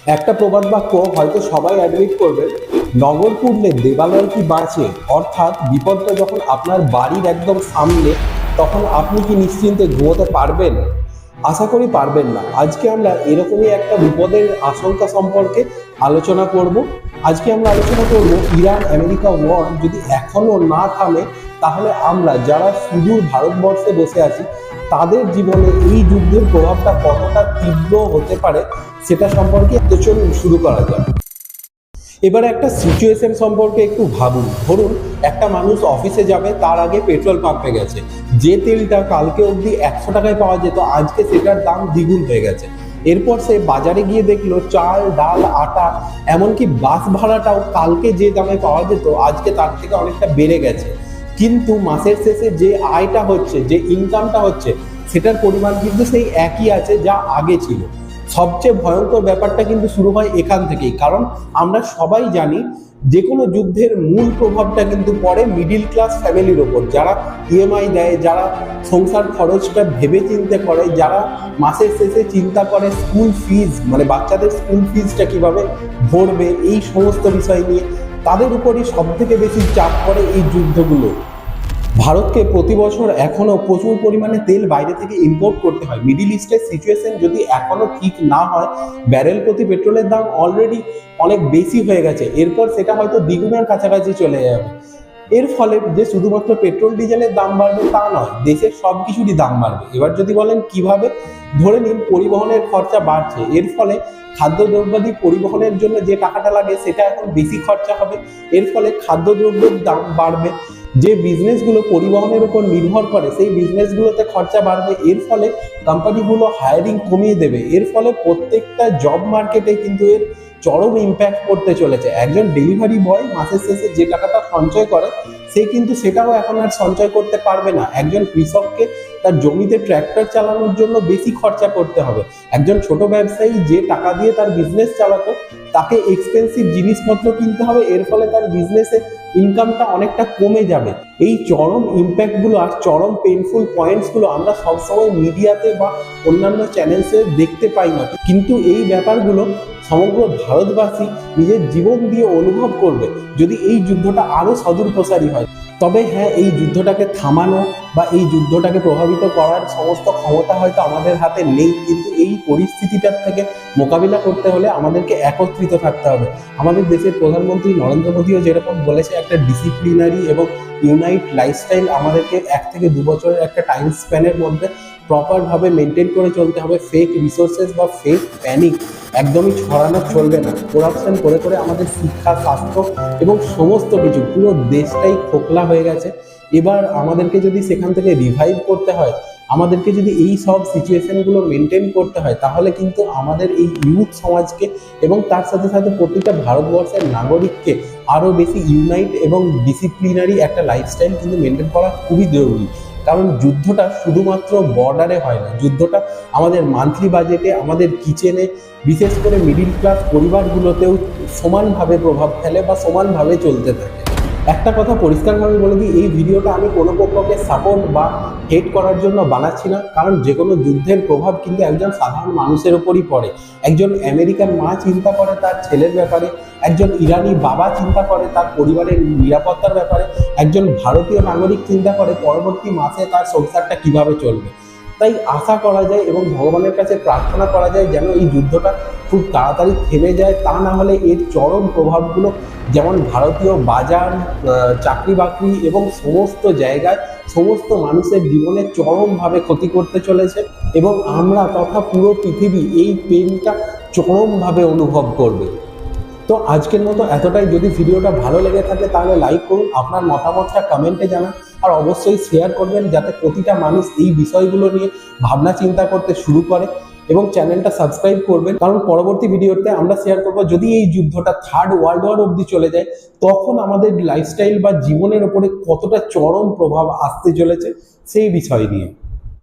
একটা প্রবাদ বাক্য হয়তো সবাই অ্যাডমিট করবেন, নগর পুড়লে দেবালয় কি বাঁচে। অর্থাৎ বিপদটা যখন আপনার বাড়ির একদম সামনে, তখন আপনি কি নিশ্চিন্তে ঘুমোতে পারবেন? আশা করি পারবেন না। আজকে আমরা এরকমই একটা বিপদের আশঙ্কা সম্পর্কে আলোচনা করব। আজকে আমরা আলোচনা করব ইরান আমেরিকা ওয়ার যদি এখনো না থামে, তাহলে আমরা যারা সুদূর ভারতবর্ষে বসে আছি তাদের জীবনে এই যুদ্ধের প্রভাবটা কতটা তীব্র হতে পারে সেটা সম্পর্কে চলুন শুরু করা যাক। এবারে একটা সিচুয়েশন সম্পর্কে একটু ভাবুন। ধরুন একটা মানুষ অফিসে যাবে, তার আগে পেট্রোল পাম্পে গেছে। যে তেলটা কালকে অবধি 100 টাকায় পাওয়া যেত, আজকে সেটার দাম দ্বিগুণ হয়ে গেছে। এরপর সে বাজারে গিয়ে দেখলো চাল, ডাল, আটা, এমনকি বাস ভাড়াটাও কালকে যে দামে পাওয়া যেত আজকে তার থেকে অনেকটা বেড়ে গেছে। কিন্তু মাসের শেষে যে আয়টা হচ্ছে, যে ইনকামটা হচ্ছে, সেটার পরিমাণ কিন্তু সেই একই আছে যা আগে ছিল। সবচেয়ে ভয়ঙ্কর ব্যাপারটা কিন্তু শুরু হয় এখান থেকেই, কারণ আমরা সবাই জানি যে কোনো যুদ্ধের মূল প্রভাবটা কিন্তু পড়ে মিডিল ক্লাস ফ্যামিলির ওপর, যারা ইএমআই দেয়, যারা সংসার খরচটা ভেবে চিন্তে করে, যারা মাসের শেষে চিন্তা করে স্কুল ফিজ, মানে বাচ্চাদের স্কুল ফিজটা কিভাবে ভরবে, এই সমস্ত বিষয় নিয়ে তাদের উপরই সব থেকে বেশি চাপ পড়ে এই যুদ্ধগুলো। ভারতকে প্রতি বছর এখনো প্রচুর পরিমাণে তেল বাইরে থেকে ইম্পোর্ট করতে হয়। মিডিল ইস্টের সিচুয়েশন যদি এখনো ঠিক না হয়, ব্যারেল প্রতি পেট্রোলের দাম অলরেডি অনেক বেশি হয়ে গেছে, এরপর সেটা হয়তো দ্বিগুণের কাছাকাছি চলে যাবে। এর ফলে যে শুধুমাত্র পেট্রোল ডিজেলের দাম বাড়বে তা নয়, দেশের সব কিছুরই দাম বাড়বে। এবার যদি বলেন কিভাবে, ধরে নিন পরিবহনের খরচা বাড়ছে, এর ফলে খাদ্যদ্রব্যাদি পরিবহনের জন্য যে টাকাটা লাগে সেটা এখন বেশি খরচা হবে। এর ফলে খাদ্যদ্রব্যের দাম বাড়বে। যে বিজনেসগুলো পরিবহনের উপর নির্ভর করে সেই বিজনেসগুলোতে খরচা বাড়বে। এর ফলে কোম্পানিগুলো হায়ারিং কমিয়ে দেবে। এর ফলে প্রত্যেকটা জব মার্কেটে কিন্তু এর চরম ইম্প্যাক্ট পড়তে চলেছে। একজন ডেলিভারি বয় মাসের শেষে যে টাকাটা সঞ্চয় করে, সে কিন্তু সেটাও এখন আর সঞ্চয় করতে পারবে না। একজন কৃষককে তার জমিতে ট্র্যাক্টর চালানোর জন্য বেশি খরচা করতে হবে। একজন ছোট ব্যবসায়ী যে টাকা দিয়ে তার বিজনেস চালাতো, তাকে এক্সপেন্সিভ জিনিসপত্র কিনতে হবে। এর ফলে তার বিজনেসে ইনকামটা অনেকটা কমে যাবে। এই চরম ইম্প্যাক্টগুলো আর চরম পেইনফুল পয়েন্টসগুলো আমরা সবসময় মিডিয়াতে বা অন্যান্য চ্যানেলসে দেখতে পাই না, কিন্তু এই ব্যাপারগুলো সমগ্র ভারতবাসী নিজের জীবন দিয়ে অনুভব করবে যদি এই যুদ্ধটা আরো সদূর প্রসারী হয়। তবে হ্যাঁ, এই যুদ্ধটাকে থামানো বা এই যুদ্ধটাকে প্রভাবিত করার সমস্ত ক্ষমতা হয়তো আমাদের হাতে নেই, কিন্তু এই পরিস্থিতিটার থেকে মোকাবিলা করতে হলে আমাদেরকে একত্রিত থাকতে হবে। আমাদের দেশের প্রধানমন্ত্রী নরেন্দ্র মোদীও যেরকম বলেছে, একটা ডিসিপ্লিনারি এবং ইউনাইট লাইফস্টাইল আমাদেরকে 1 থেকে 2 বছরের একটা টাইম স্প্যানের মধ্যে প্রপারভাবে মেনটেন করে চলতে হবে। ফেক রিসোর্সেস বা ফেক প্যানিক একদমই ছড়ানো চলবে না। করাপশন করে করে আমাদের শিক্ষা, স্বাস্থ্য এবং সমস্ত কিছু, পুরো দেশটাই খোকলা হয়ে গেছে। এবার আমাদেরকে যদি সেখান থেকে রিভাইভ করতে হয়, আমাদেরকে যদি এই সব সিচুয়েশনগুলো মেনটেন করতে হয়, তাহলে কিন্তু আমাদের এই ইউথ সমাজকে এবং তার সাথে সাথে প্রতিটা ভারতবর্ষের নাগরিককে আরও বেশি ইউনাইট এবং ডিসিপ্লিনারি একটা লাইফস্টাইল কিন্তু মেনটেন করা খুবই জরুরি। কারণ যুদ্ধটা শুধুমাত্র বর্ডারে হয় না, যুদ্ধটা আমাদের মান্থলি বাজেটে, আমাদের কিচেনে, বিশেষ করে মিডিল ক্লাস পরিবারগুলোতেও সমানভাবে প্রভাব ফেলে বা সমানভাবে চলতে থাকে। একটা কথা পরিষ্কারভাবে বলে দিই, এই ভিডিওটা আমি কোনো পক্ষকে সাপোর্ট বা হেট করার জন্য বানাচ্ছি না, কারণ যে কোনো যুদ্ধের প্রভাব কিন্তু একজন সাধারণ মানুষের ওপরই পড়ে। একজন আমেরিকান মা চিন্তা করে তার ছেলের ব্যাপারে, একজন ইরানি বাবা চিন্তা করে তার পরিবারের নিরাপত্তার ব্যাপারে, একজন ভারতীয় নাগরিক চিন্তা করে পরবর্তী মাসে তার সংসারটা কিভাবে চলবে। তাই আশা করা যায় এবং ভগবানের কাছে প্রার্থনা করা যায় যেন এই যুদ্ধটা খুব তাড়াতাড়ি থেমে যায়। তা না হলে এর চরম প্রভাবগুলো যেমন ভারতীয় বাজার, চাকরি বাকরি এবং সমস্ত জায়গায় সমস্ত মানুষের জীবনে চরমভাবে ক্ষতি করতে চলেছে, এবং আমরা তথা পুরো পৃথিবী এই পেনটা চরমভাবে অনুভব করবে। তো আজকের মতো এতটাই। যদি ভিডিওটা ভালো লেগে থাকে তাহলে লাইক করুন, আপনার মতামতটা কমেন্টে জানান, আর অবশ্যই শেয়ার করবেন যাতে প্রতিটা মানুষ এই বিষয়গুলো নিয়ে ভাবনা চিন্তা করতে শুরু করে, এবং চ্যানেলটা সাবস্ক্রাইব করবেন, কারণ পরবর্তী ভিডিওতে আমরা শেয়ার করব যদি এই যুদ্ধটা থার্ড ওয়ার্ল্ড ওয়ার অবধি চলে যায় তখন আমাদের লাইফস্টাইল বা জীবনের উপরে কতটা চরম প্রভাব আসতে চলেছে সেই বিষয় নিয়ে।